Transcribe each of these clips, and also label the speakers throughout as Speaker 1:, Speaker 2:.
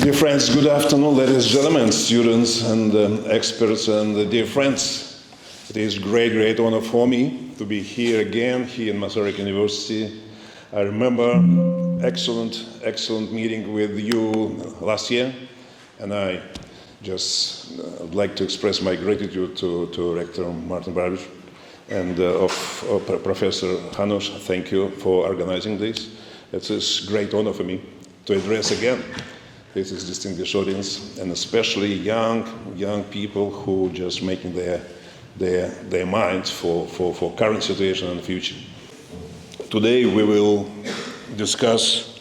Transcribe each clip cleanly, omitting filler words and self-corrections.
Speaker 1: Dear friends, good afternoon, ladies and gentlemen, students and experts and dear friends. It is great honor for me to be here again, here in Masaryk University. I remember excellent meeting with you last year, and I just would like to express my gratitude to Rector Martin Babiš and of Professor Hanush. Thank you for organizing this. It's a great honor for me to address again this is distinguished audience, and especially young people who just making their minds for current situation and future. Today we will discuss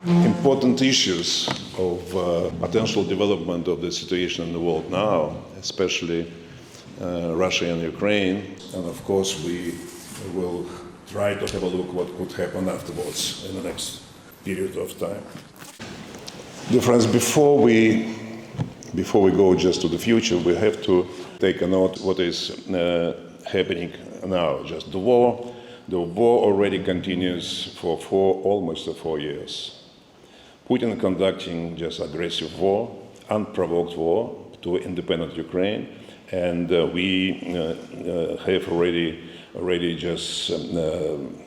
Speaker 1: important issues of potential development of the situation in the world now, especially Russia and Ukraine, and of course we will try to have a look what could happen afterwards in the next period of time. Dear friends, before we go just to the future, we have to take a note what is happening now. Just the war already continues for almost 4 years. Putin conducting just aggressive war, unprovoked war to independent Ukraine, and we have already just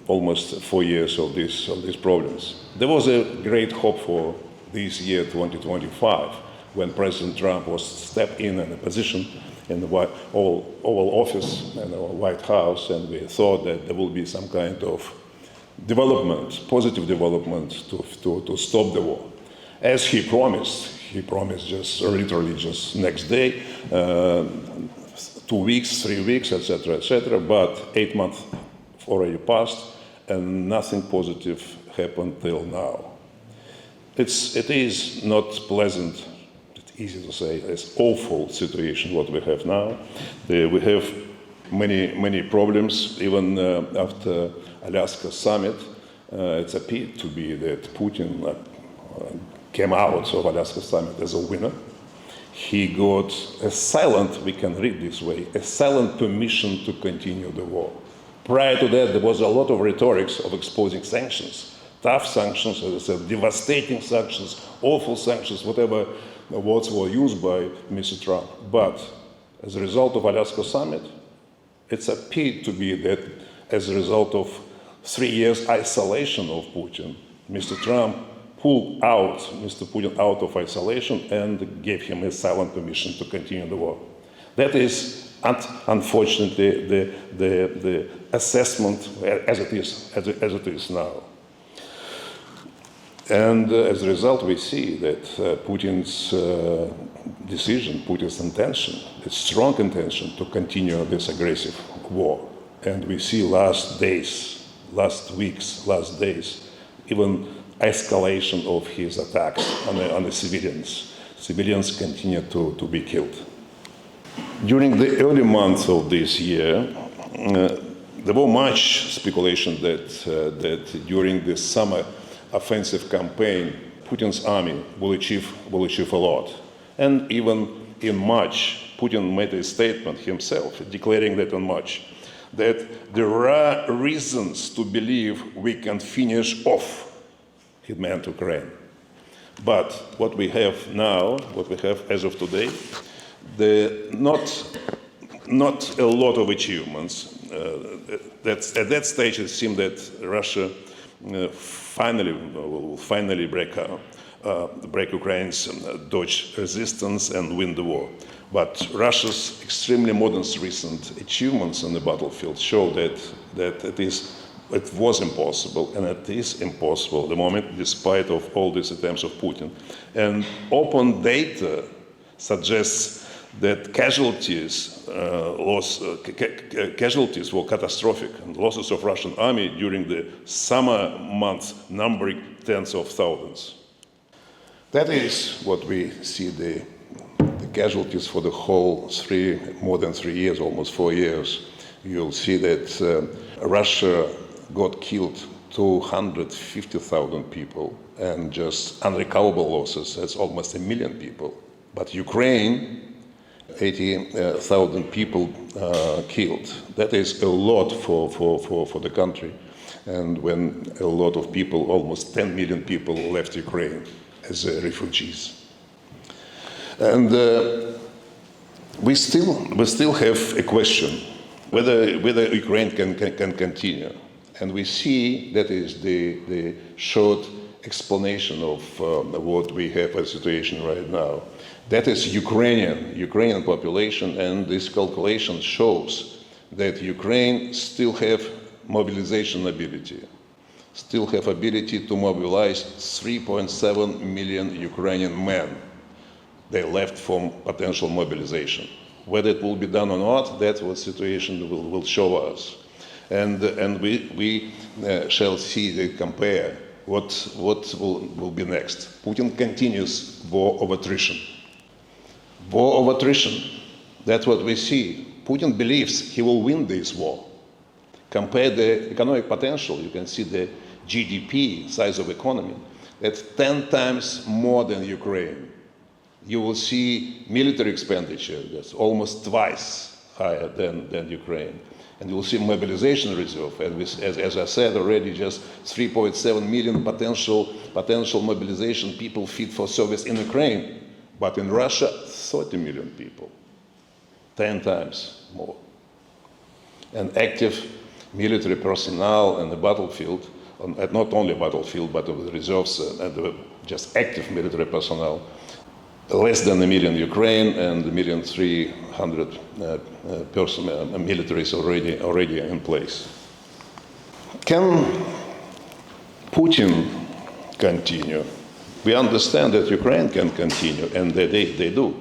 Speaker 1: almost 4 years of these problems. There was a great hope for this year 2025 when President Trump was stepped in a position in the Oval Office and the White House, and we thought that there will be some kind of development, positive development to stop the war. As he promised just literally just next day, 2 weeks, 3 weeks, etc., but 8 months already passed and nothing positive happened till now. It is not pleasant, it's easy to say, it's awful situation what we have now. We have many problems, even after Alaska summit. It appeared to be that Putin came out of Alaska summit as a winner. He got a silent, we can read this way, a silent permission to continue the war. Prior to that, there was a lot of rhetorics of exposing sanctions. Tough sanctions, as I said, devastating sanctions, awful sanctions, whatever words were used by Mr. Trump. But as a result of Alaska summit, it's appeared to be that as a result of 3 years isolation of Putin, Mr. Trump pulled out Mr. Putin out of isolation and gave him a silent permission to continue the war. That is, unfortunately, the assessment as it is now. And as a result, we see that Putin's decision, Putin's intention, its strong intention to continue this aggressive war. And we see last days, even escalation of his attacks on the civilians. Civilians continue to be killed. During the early months of this year, there was much speculation that during the summer offensive campaign, Putin's army will achieve a lot. And even in March, Putin made a statement himself, declaring that in March, that there are reasons to believe we can finish off, he meant Ukraine. But what we have now, what we have as of today, not a lot of achievements. At that stage, it seemed that Russia will finally break Ukraine's Dutch resistance and win the war. But Russia's extremely modest recent achievements on the battlefield show that it was impossible, and it is impossible at the moment, despite of all these attempts of Putin. And open data suggests that casualties were catastrophic, and losses of Russian army during the summer months numbering tens of thousands. That is what we see the casualties for the whole more than 3 years, almost 4 years. You'll see that Russia got killed 250,000 people, and just unrecoverable losses, that's almost 1 million people. But Ukraine, 80,000 people killed. That is a lot for the country. And when a lot of people, almost 10 million people left Ukraine as refugees. And we still have a question whether Ukraine can continue. And we see that is the short explanation of what we have as a situation right now. That is Ukrainian population, and this calculation shows that Ukraine still have mobilization ability, still have ability to mobilize 3.7 million Ukrainian men. They left from potential mobilization. Whether it will be done or not, that's what situation will show us. And we shall see, compare what will be next. Putin continues war of attrition. War of attrition, that's what we see. Putin believes he will win this war. Compare the economic potential, you can see the GDP, size of economy, that's 10 times more than Ukraine. You will see military expenditure that's almost twice higher than Ukraine. And you will see mobilization reserve, as I said already, just 3.7 million potential mobilization people fit for service in Ukraine. But in Russia, 30 million people, 10 times more. And active military personnel on the battlefield, not only battlefield, but of the reserves and just active military personnel, less than 1 million Ukraine and 1,300,000 militaries already in place. Can Putin continue? We understand that Ukraine can continue, and they do.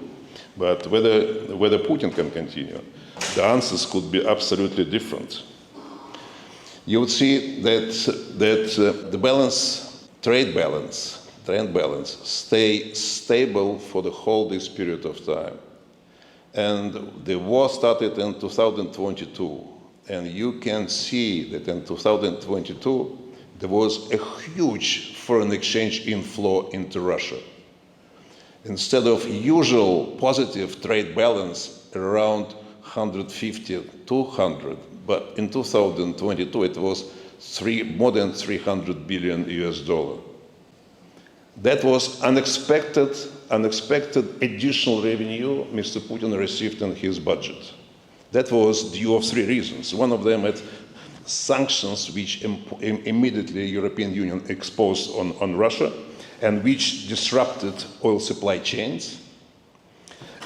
Speaker 1: But whether Putin can continue, the answers could be absolutely different. You would see that the trade balance, stay stable for the whole this period of time. And the war started in 2022, and you can see that in 2022 there was a huge foreign exchange inflow into Russia. Instead of usual positive trade balance around 150, 200, but in 2022 it was more than 300 billion US dollar. That was unexpected additional revenue Mr. Putin received in his budget. That was due of 3 reasons. One of them is sanctions which immediately European Union exposed on Russia and which disrupted oil supply chains.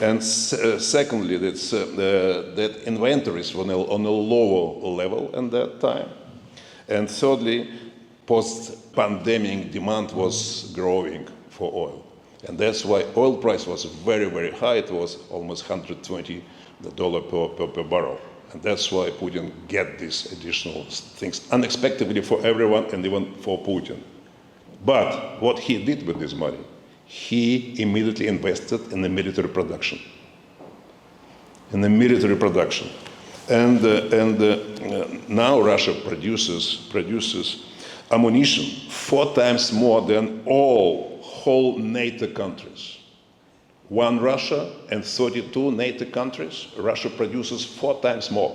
Speaker 1: And secondly, that inventories were on a lower level at that time. And thirdly, post-pandemic demand was growing for oil. And that's why oil price was very, very high. It was almost $120 per barrel. And that's why Putin get these additional things unexpectedly for everyone and even for Putin. But what he did with this money, he immediately invested in the military production. And now Russia produces ammunition 4 times more than whole NATO countries. One Russia and 32 NATO countries, Russia produces 4 times more.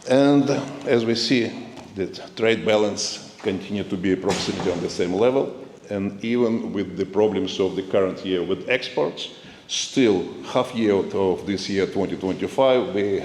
Speaker 1: And as we see, the trade balance continue to be approximately on the same level. And even with the problems of the current year with exports, still half year of this year, 2025, we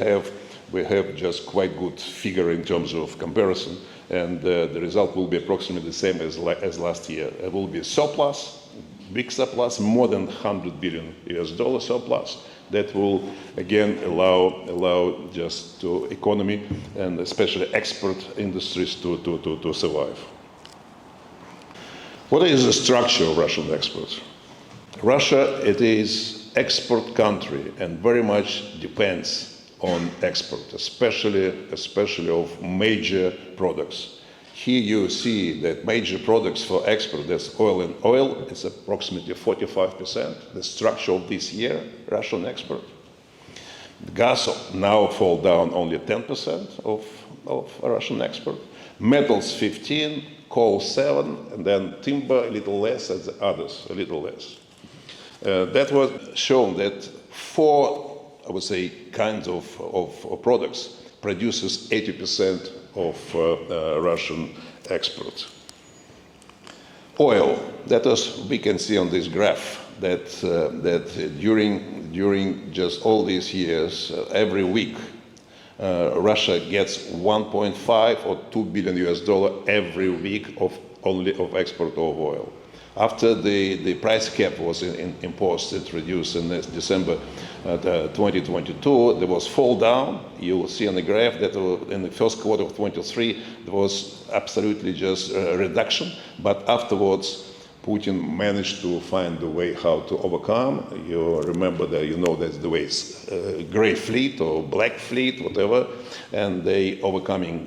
Speaker 1: have just quite good figure in terms of comparison. And the result will be approximately the same as last year. It will be a surplus, big surplus, more than $100 billion US dollar surplus. That will again allow just to economy and especially export industries to survive. What is the structure of Russian exports? Russia, it is export country and very much depends on export, especially of major products. Here you see that major products for export, that's oil and oil, it's approximately 45%, the structure of this year, Russian export. Gas now fall down only 10% of Russian export. Metals 15, coal 7, and then timber a little less, and the others a little less. That was shown that 4, I would say, kinds of products produces 80% of Russian exports. Oil, that is, we can see on this graph,
Speaker 2: that during just all these years, every week, Russia gets 1.5 or 2 billion US dollar every week of export of oil. After the price cap was introduced in December 2022, there was fall down. You will see on the graph that in the first quarter of 23, there was absolutely just a reduction, but afterwards, Putin managed to find a way how to overcome. You remember that, you know, that's the way it's gray fleet or black fleet, whatever, and they trying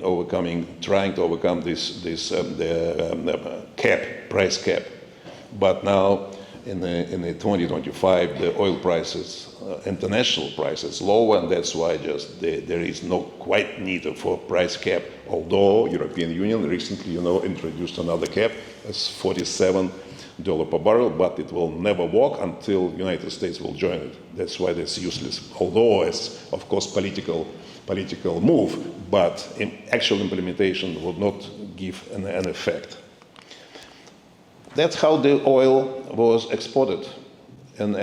Speaker 2: to overcome this price cap. But now in the 2025, the oil prices, international prices, lower, and that's why there is no quite need for price cap. Although European Union recently, introduced another cap, it's $47 per barrel, but it will never work until United States will join it. That's why that's useless. Although it's, of course, political move, but actual implementation would not give an effect. That's how the oil was exported. And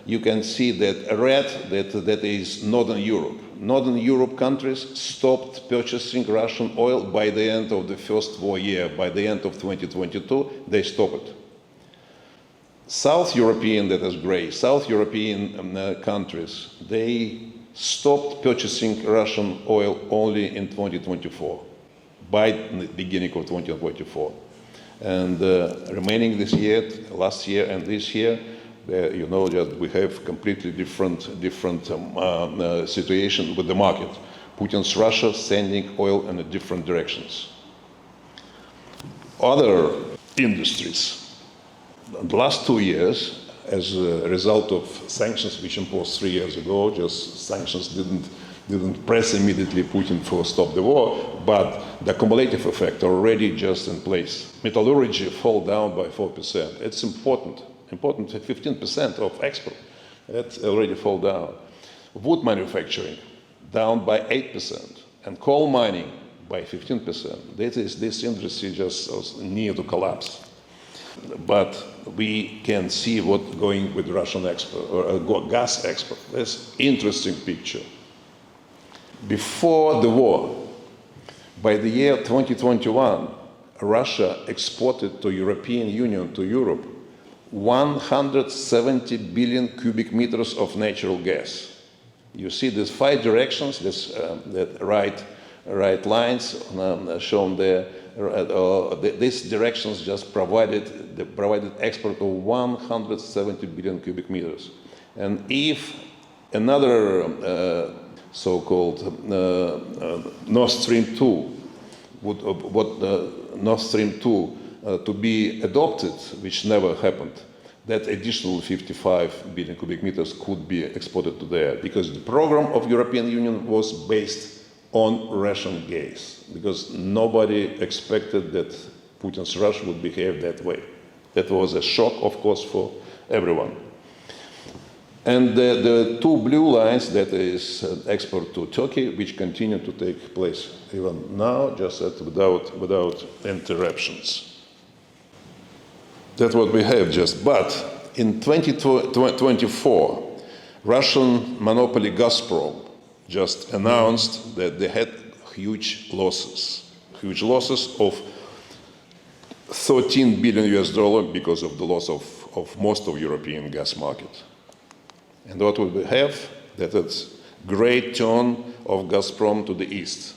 Speaker 2: you can see that red, that is Northern Europe. Northern Europe countries stopped purchasing Russian oil by the end of the first war year. By the end of 2022, they stopped it. South European, that is gray, South European countries, they stopped purchasing Russian oil only in 2024, by the beginning of 2024. And remaining this year, last year and this year, that we have completely different situation with the market. Putin's Russia sending oil in different directions. Other industries, the last 2 years, as a result of sanctions which imposed 3 years ago, just sanctions didn't press immediately Putin for stop the war, but the cumulative effect already just in place. Metallurgy fall down by 4%. It's important 15% of export. That's already fall down. Wood manufacturing down by 8%, and coal mining by 15%. This industry just near to collapse. But we can see what's going with Russian export or gas export. That's interesting picture. Before the war, by the year 2021, Russia exported to European Union, to Europe, 170 billion cubic meters of natural gas. You see these 5 directions, that right lines shown there. These directions just provided export of 170 billion cubic meters. And if another so-called Nord Stream 2 Nord Stream 2 to be adopted, which never happened, that additional 55 billion cubic meters could be exported to there, because the program of European Union was based on Russian gas, because nobody expected that Putin's Russia would behave that way. That was a shock, of course, for everyone. And the 2 blue lines, that is export to Turkey, which continue to take place even now, just without interruptions. That's what we have just. But in 2024, Russian monopoly Gazprom just announced that they had huge losses of $13 billion because of the loss of most of European gas market. And what would we have? That it's great turn of Gazprom to the east.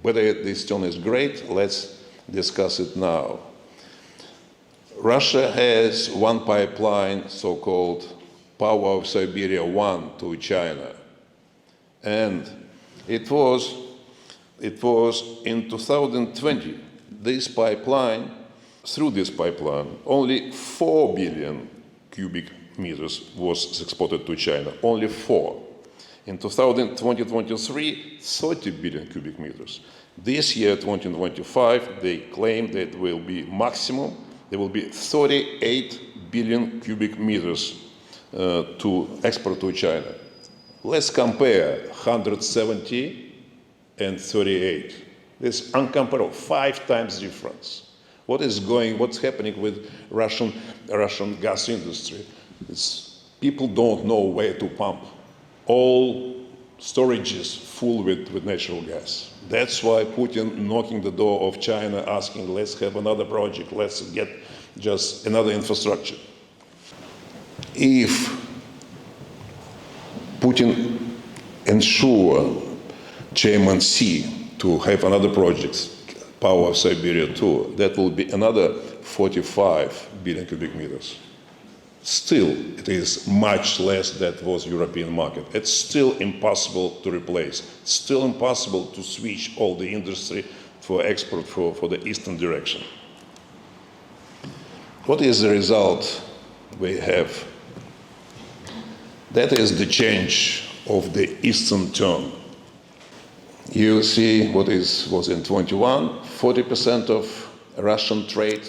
Speaker 2: Whether this turn is great, let's discuss it now. Russia has one pipeline, so-called Power of Siberia 1 to China. And it was in 2020, through this pipeline, only 4 billion cubic meters was exported to China, only 4. In 2023, 30 billion cubic meters. This year, 2025, they claim that will be maximum. There will be 38 billion cubic meters to export to China. Let's compare 170 and 38. This uncomparable, 5 times difference. What's happening with Russian gas industry? People don't know where to pump. All storages full with natural gas. That's why Putin knocking the door of China, asking, let's have another project, let's get just another infrastructure. If Putin ensure Chairman C to have another project, Power of Siberia 2, that will be another 45 billion cubic meters. Still, it is much less than was European market. It's still impossible to replace. It's still impossible to switch all the industry for export for the eastern direction. What is the result we have? That is the change of the eastern turn. You see what was in 21, 40% of Russian trade,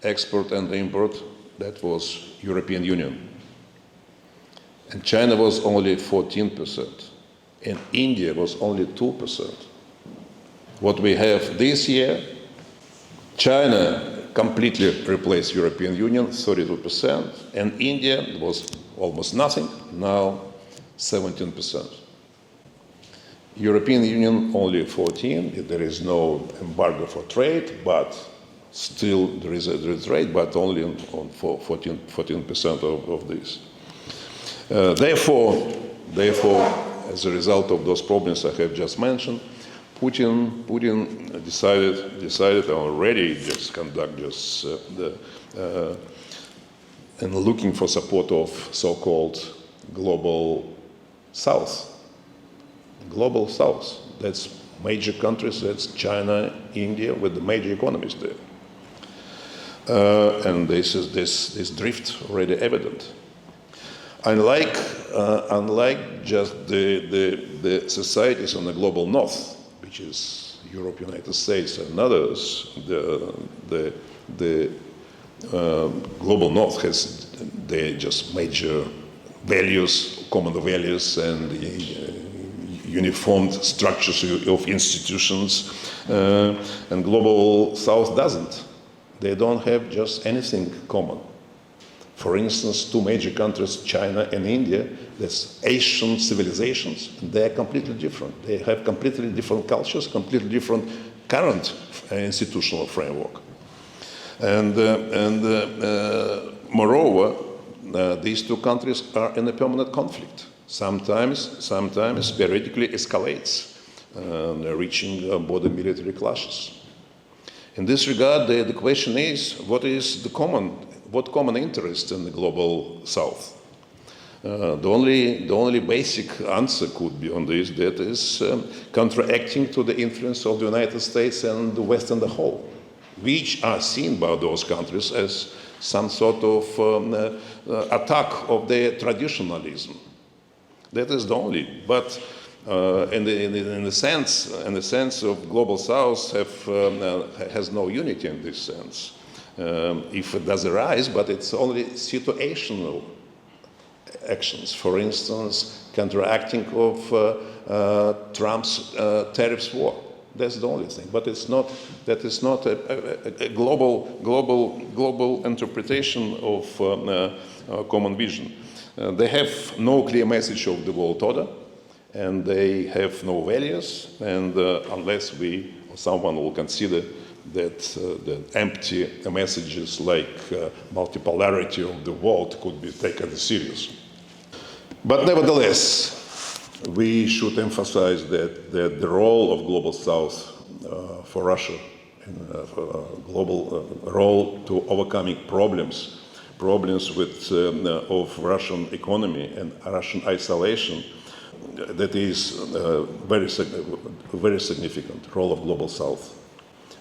Speaker 2: export and import, that was European Union. And China was only 14%. And India was only 2%. What we have this year, China completely replaced European Union, 32%, and India was almost nothing, now 17%. European Union only 14, there is no embargo for trade, but still there is trade, but only on 14% of this. Therefore, as a result of those problems I have just mentioned, Putin decided already just conduct and looking for support of so-called global South. Global South. That's major countries. That's China, India, with the major economies there. And this drift already evident. Unlike just the societies on the global north, which is Europe, United States, and others, the global north has just major values, common values, and uniformed structures of institutions, and global south doesn't. They don't have just anything common. For instance, two major countries, China and India, that's Asian civilizations, they're completely different. They have completely different cultures, completely different current institutional framework. And moreover, these two countries are in a permanent conflict. Sometimes periodically escalates, reaching border military clashes. In this regard, the question is, what common interest in the global South? The only basic answer could be on this, that is counteracting to the influence of the United States and the West as a whole, which are seen by those countries as some sort of attack of their traditionalism. That is the only. But in the sense of global South has no unity in this sense. If it does arise, but it's only situational actions. For instance, counteracting of Trump's tariffs war. That's the only thing. But that is not a global interpretation of common vision. They have no clear message of the world order, and they have no values, and unless someone will consider that empty messages like multipolarity of the world could be taken serious. But nevertheless, we should emphasize that the role of Global South for Russia, global role to overcoming problems with of Russian economy and Russian isolation, that is very significant role of Global South.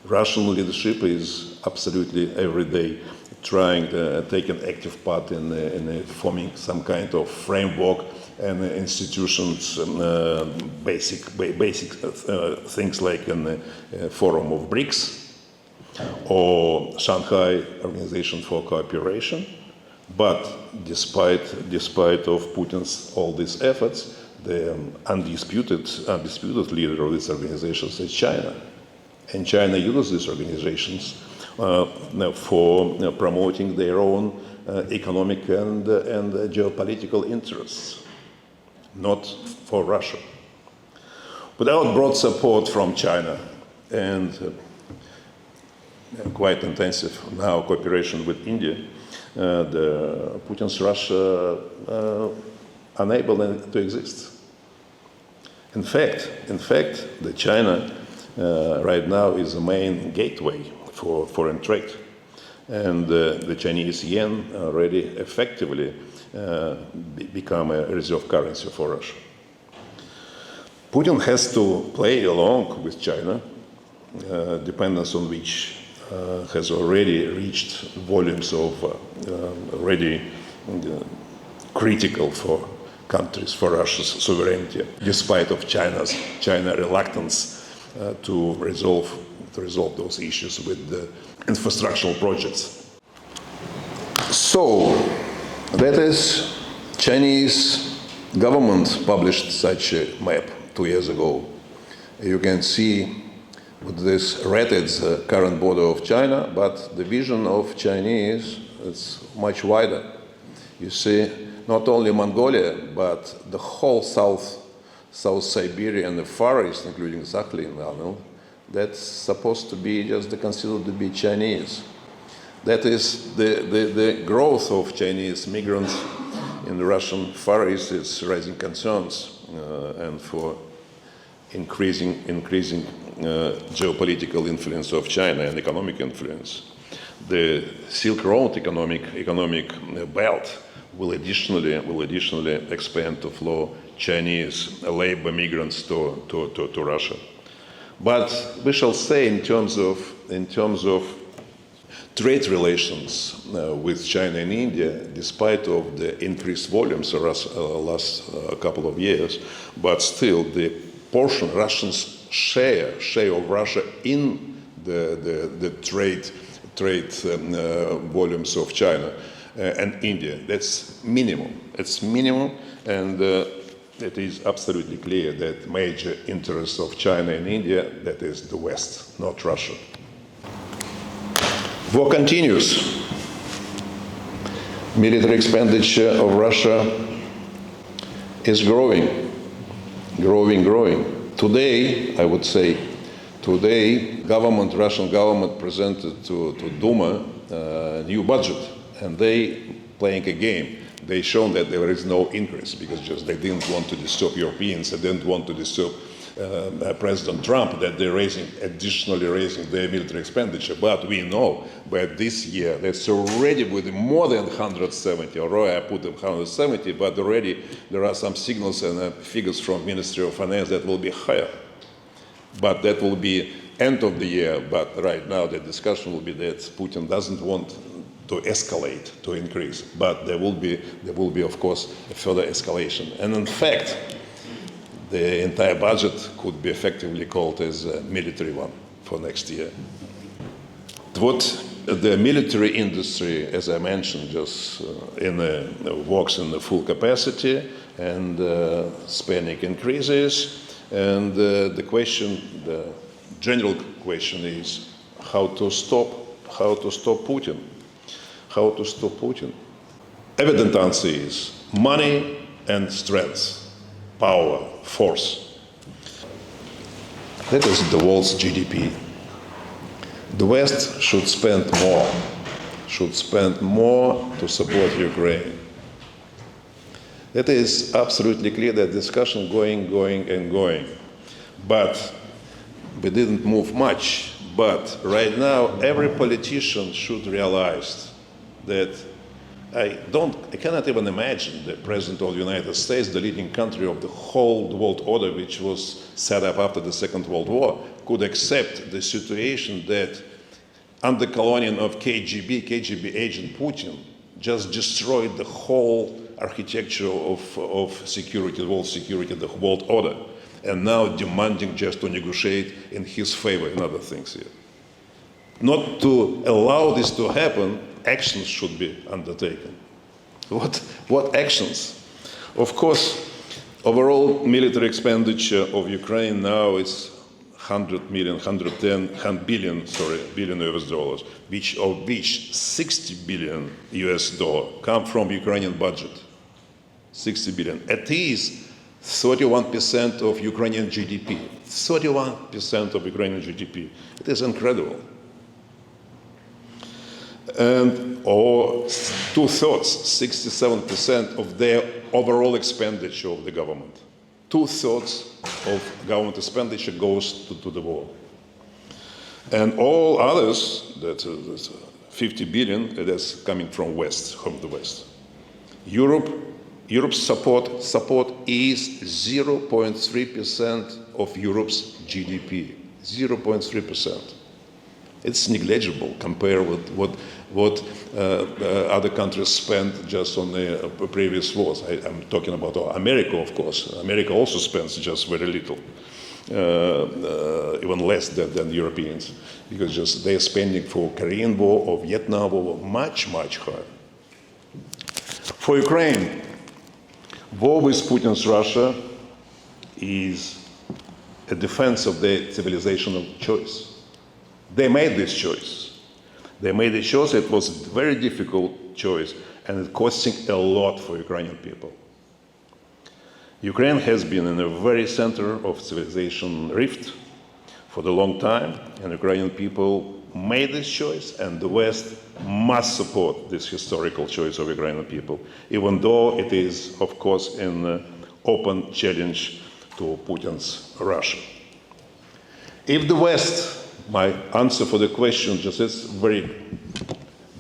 Speaker 2: Russian leadership is absolutely every day trying to take an active part in forming some kind of framework and institutions, basic things like in the forum of BRICS or Shanghai Organization for Cooperation. But despite of Putin's all these efforts, the undisputed leader of these organizations is China. And China uses these organizations for promoting their own economic and geopolitical interests, not for Russia. Without broad support from China and quite intensive now cooperation with India, the Putin's Russia unable to exist. In fact, the China right now is the main gateway for foreign trade, and the Chinese yen already effectively become a reserve currency for Russia. Putin has to play along with China, dependence on which has already reached volumes of already critical for countries, for Russia's sovereignty, despite of China reluctance to resolve those issues with the infrastructural projects. So that is, Chinese government published such a map 2 years ago. You can see with this red it's the current border of China, but the vision of Chinese is much wider. You see, not only Mongolia, but the whole South Siberia and the Far East, including Sakhalin, that's supposed to be just considered to be Chinese. That is the growth of Chinese migrants in the Russian Far East is raising concerns and for increasing geopolitical influence of China and economic influence. The Silk Road economic belt will additionally expand to flow Chinese labor migrants to Russia. But we shall say in terms of trade relations with China and India, despite of the increased volumes the last couple of years, but still the portion Russians share of Russia in the trade volumes of China and India, that's minimum. It's minimum, and it is absolutely clear that major interests of China and India, that is the West, not Russia. War continues. Military expenditure of Russia is growing. Today, I would say, Russian government presented to Duma a new budget, and they playing a game. They shown that there is no increase because just they didn't want to disturb Europeans, they didn't want to disturb President Trump, that they're additionally raising their military expenditure. But we know by this year that's already with more than 170, or I put them 170, but already there are some signals and figures from Ministry of Finance that will be higher. But that will be end of the year. But right now the discussion will be that Putin doesn't want to escalate, to increase, but there will be of course a further escalation. And in fact, the entire budget could be effectively called as a military one for next year. What the military industry, as I mentioned, just works in the full capacity, and spending increases, and the general question is how to stop Putin. How to stop Putin? Evident answer is money and strength, power, force. That is the world's GDP. The West should spend more to support Ukraine. It is absolutely clear that discussion going. But we didn't move much. But right now, every politician should realize that I cannot even imagine the President of the United States, the leading country of the whole world order, which was set up after the Second World War, could accept the situation that under colonial of KGB agent Putin just destroyed the whole architecture of security, world security, the world order, and now demanding just to negotiate in his favor and other things here. Not to allow this to happen, actions should be undertaken. What actions? Of course, overall military expenditure of Ukraine now is
Speaker 1: 100 million, 110 billion, billion US dollars, of which 60 billion US dollar come from Ukrainian budget. 60 billion. It is 31% of Ukrainian GDP. 31% of Ukrainian GDP. It is incredible. And or 2/3, 67% of their overall expenditure of the government. 2/3 of government expenditure goes to the war. And all others, that's 50 billion, that is coming from the West. Europe's support is 0.3% of Europe's GDP. 0.3%. It's negligible compared with what other countries spent just on the previous wars. I'm talking about America, of course. America also spends just very little, even less than Europeans, because just they're spending for Korean War or Vietnam War much, much higher. For Ukraine, war with Putin's Russia is a defense of their civilizational choice. They made this choice. They made a choice. It was a very difficult choice, and it's costing a lot for Ukrainian people. Ukraine has been in the very center of civilization rift for a long time, and Ukrainian people made this choice, and the West must support this historical choice of Ukrainian people, even though it is, of course, an open challenge to Putin's Russia. If the West, my answer for the question just is very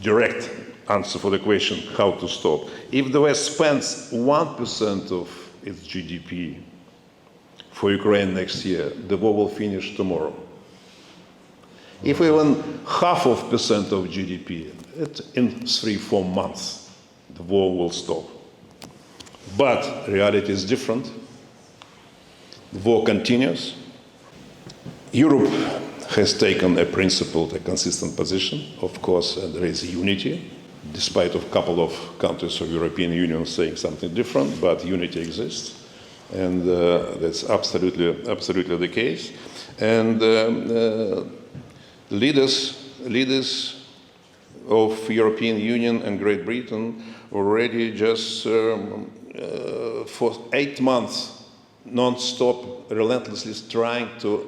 Speaker 1: direct answer for the question how to stop. If the West spends 1% of its GDP for Ukraine next year, the war will finish tomorrow. If even 0.5% of GDP, in 3-4 months, the war will stop. But reality is different. The war continues. Europe has taken a principled, a consistent position. Of course, there is unity, despite of a couple of countries of European Union saying something different, but unity exists. And that's absolutely the case. And leaders of European Union and Great Britain already just for 8 months non-stop relentlessly trying to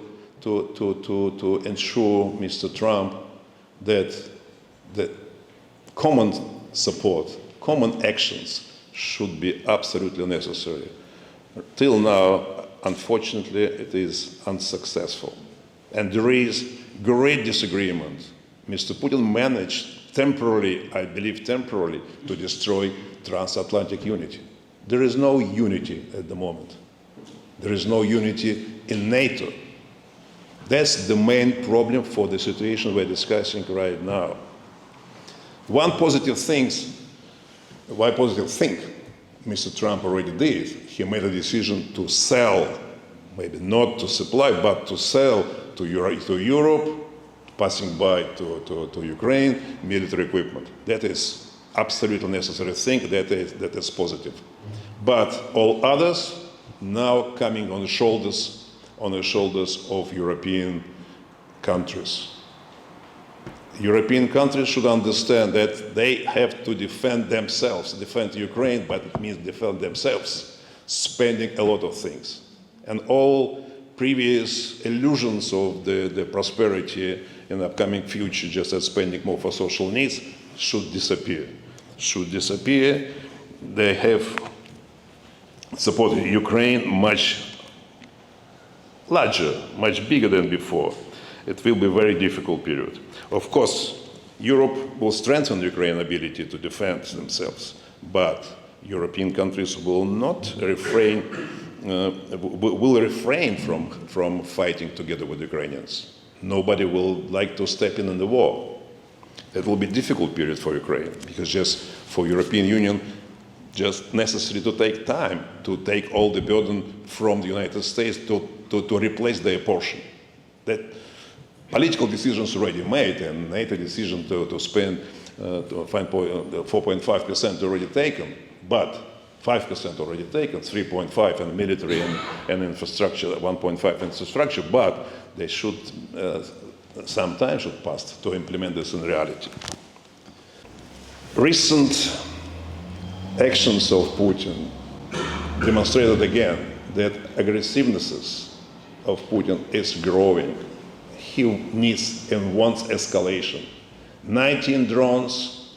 Speaker 1: ensure Mr. Trump that the common support, common actions should be absolutely necessary. Till now, unfortunately, it is unsuccessful. And there is great disagreement. Mr. Putin managed temporarily, I believe temporarily, to destroy transatlantic unity. There is no unity at the moment. There is no unity in NATO. That's the main problem for the situation we're discussing right now. One positive thing Mr. Trump already did. He made a decision to sell, maybe not to supply, but to sell to Europe, passing by to Ukraine, military equipment. That is absolutely necessary thing, that is positive. But all others now coming on the shoulders of European countries. European countries should understand that they have to defend themselves, defend Ukraine, but it means defend themselves, spending a lot of things. And all previous illusions of the prosperity in the upcoming future, just as spending more for social needs, should disappear. They have supported Ukraine much larger, much bigger than before. It will be a very difficult period. Of course, Europe will strengthen Ukraine's ability to defend themselves, but European countries will refrain from fighting together with Ukrainians. Nobody will like to step in the war. It will be a difficult period for Ukraine, because just for European Union, just necessary to take time to take all the burden from the United States to replace their portion. That political decisions already made, and NATO decision to spend 4.5% already taken. But
Speaker 2: 5% already taken, 3.5% in military and infrastructure, 1.5% infrastructure, but they should, some time should pass to implement this in reality. Recent actions of Putin demonstrated again that aggressiveness of Putin is growing. He needs and wants escalation. 19 drones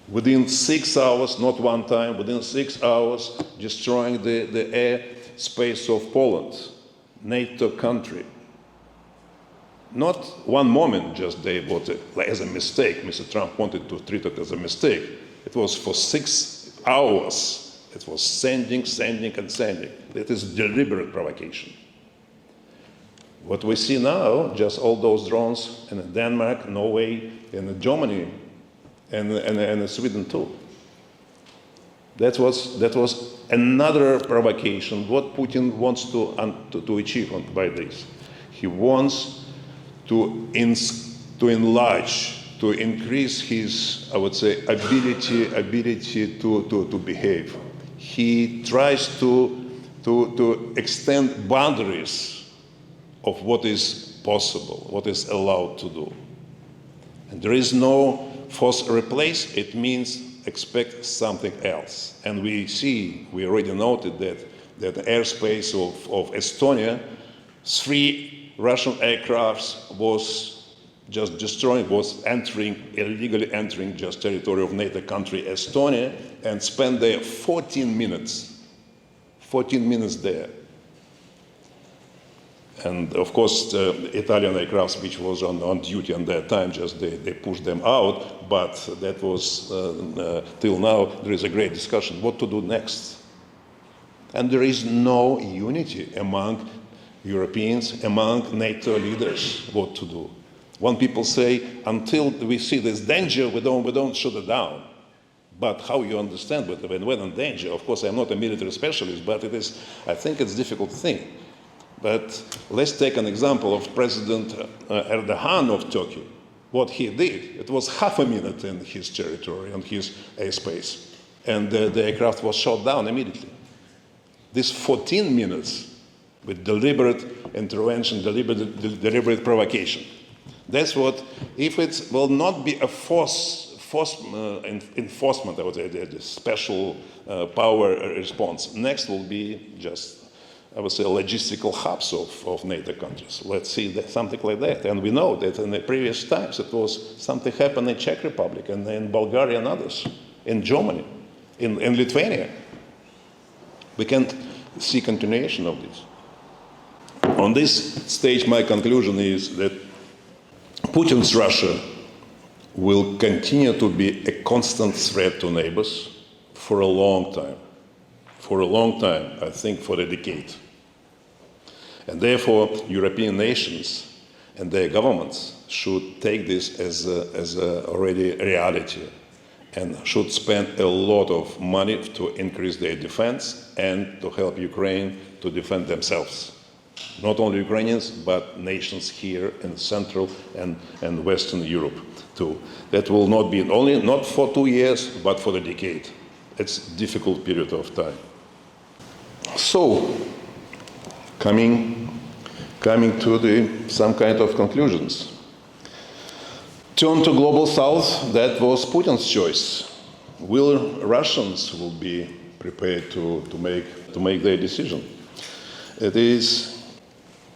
Speaker 2: within 6 hours, not one time, within 6 hours, destroying the air space of Poland, NATO country. Not one moment just they bought it as a mistake. Mr. Trump wanted to treat it as a mistake. It was for 6 hours. It was sending, and sending. It is deliberate provocation. What we see now, just all those drones in Denmark, Norway, in Germany, and Sweden too. That was another provocation. What Putin wants to achieve by this, he wants to enlarge, to increase his, I would say, ability to behave. He tries to extend boundaries of what is possible, what is allowed to do. And there is no force replace, it means expect something else. And we already noted that the airspace of Estonia, 3 Russian aircrafts was just destroying, was illegally entering just territory of NATO country Estonia, and spent there 14 minutes there. And of course, the Italian aircraft, which was on duty at that time, just they pushed them out. But that was till now. There is a great discussion what to do next, and there is no unity among Europeans, among NATO leaders, what to do. One people say until we see this danger, we don't shut it down. But how you understand when we're in danger? Of course, I'm not a military specialist, but it is. I think it's a difficult thing. But let's take an example of President Erdogan of Turkey. What he did, it was half a minute in his territory, on his airspace, and the aircraft was shot down immediately. This 14 minutes with deliberate intervention, deliberate provocation. That's what, if it will not be a enforcement, I would say, the special power response, next will be just, I would say, logistical hubs of NATO countries. Let's see something like that. And we know that in the previous times it was something happened in Czech Republic and in Bulgaria and others, in Germany, in Lithuania. We can't see continuation of this. On this stage, my conclusion is that Putin's Russia will continue to be a constant threat to neighbors for a long time. For a long time, I think for a decade. And therefore, European nations and their governments should take this as already reality and should spend a lot of money to increase their defense and to help Ukraine to defend themselves. Not only Ukrainians, but nations here in Central and Western Europe too. That will not be only not for 2 years, but for a decade. It's a difficult period of time. So, coming to some kind of conclusions. Turn to global south, that was Putin's choice. Russians will be prepared to make their decision. It is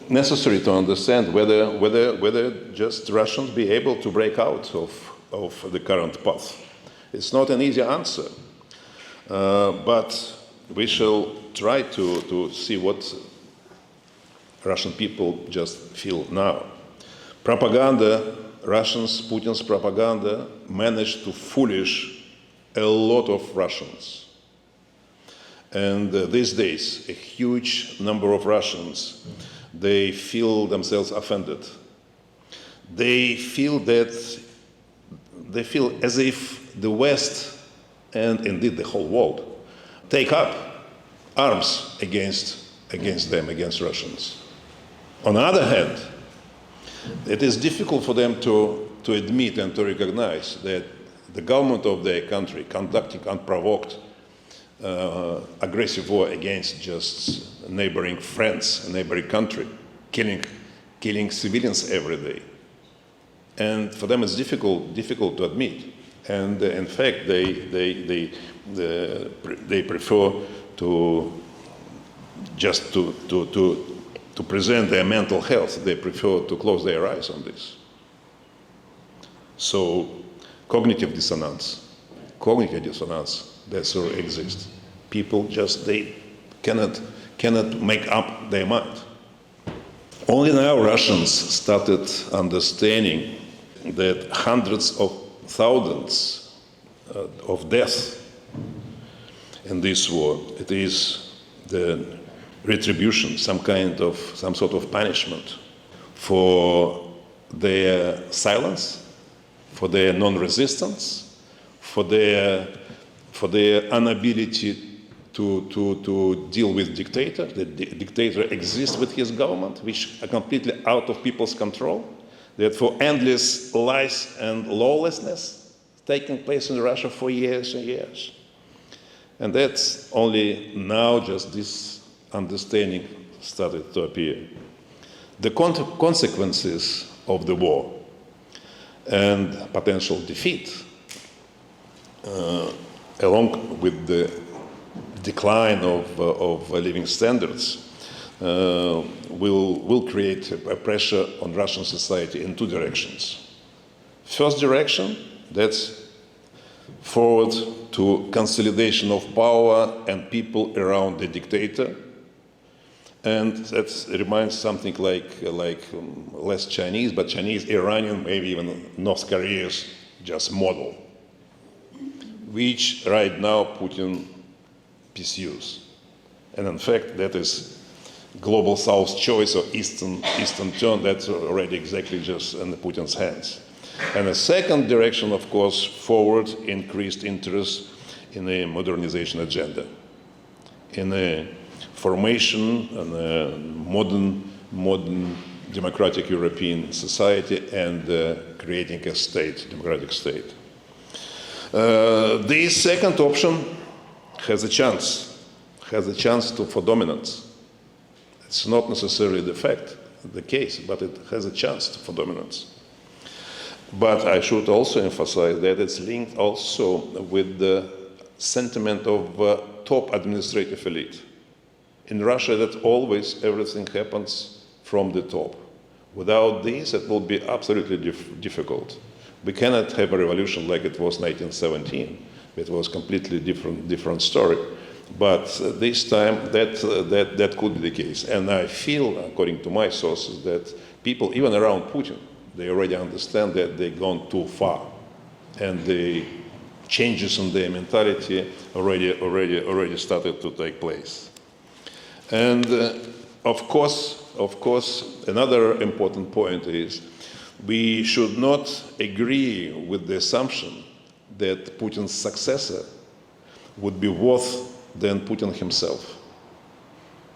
Speaker 2: necessary to understand whether just Russians be able to break out of the current path. It's not an easy answer, but we shall try to see what Russian people just feel now. Propaganda, Putin's propaganda managed to foolish a lot of Russians. And these days, a huge number of Russians, they feel themselves offended. They feel as if the West, and indeed the whole world, take up arms against them, against Russians. On the other hand, it is difficult for them to admit and to recognize that the government of their country conducting unprovoked aggressive war against just neighboring friends, a neighboring country, killing civilians every day. And for them it's difficult to admit. And in fact, they prefer to just to present their mental health. They prefer to close their eyes on this. So cognitive dissonance, that sort of exists. People just, they cannot make up their mind. Only now Russians started understanding that hundreds of thousands of deaths in this war, it is the retribution, some sort of punishment for their silence, for their non-resistance, for their inability to deal with dictator. The dictator exists with his government, which are completely out of people's control. Therefore, endless lies and lawlessness taking place in Russia for years and years. And that's only now just this understanding started to appear. The consequences of the war and potential defeat, along with the decline of living standards, will create a pressure on Russian society in two directions. First direction, that's forward to consolidation of power and people around the dictator. And that reminds something like less Chinese, but Chinese, Iranian, maybe even North Korea's just model, which right now Putin pursues. And in fact, that is global South choice or Eastern turn, that's already exactly just in Putin's hands. And the second direction, of course, forward increased interest in the modernization agenda, in the formation of a modern democratic European society and creating a state, democratic state. This second option has a chance for dominance. It's not necessarily the case, but it has a chance for dominance. But I should also emphasize that it's linked also with the sentiment of top administrative elite. In Russia, that always everything happens from the top. Without this, it will be absolutely difficult. We cannot have a revolution like it was 1917. It was completely different story. But this time, that could be the case. And I feel, according to my sources, that people, even around Putin, they already understand that they've gone too far. And the changes in their mentality already started to take place. And of course, another important point is we should not agree with the assumption that Putin's successor would be worse than Putin himself.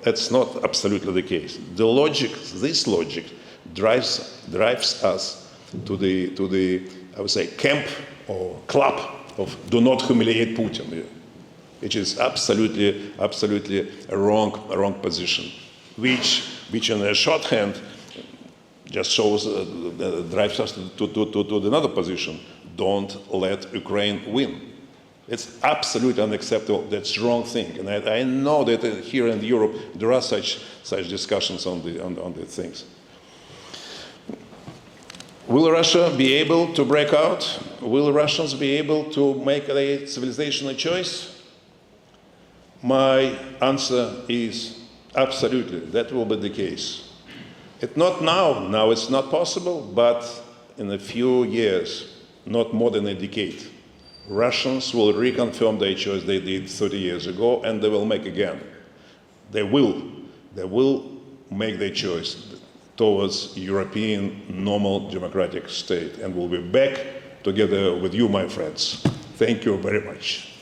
Speaker 2: That's not absolutely the case. This logic drives us to the I would say camp or club of do not humiliate Putin, which is absolutely a wrong position, which in a shorthand just shows drives us to another position. Don't let Ukraine win. It's absolutely unacceptable. That's the wrong thing. And I know that here in Europe there are such discussions on the things. Will Russia be able to break out? Will Russians be able to make a civilizational choice? My answer is absolutely. That will be the case. It's not now. Now it's not possible, but in a few years, not more than a decade, Russians will reconfirm their choice they did 30 years ago, and they will make again. They will make their choice towards European normal democratic state, and we'll be back together with you, my friends. Thank you very much.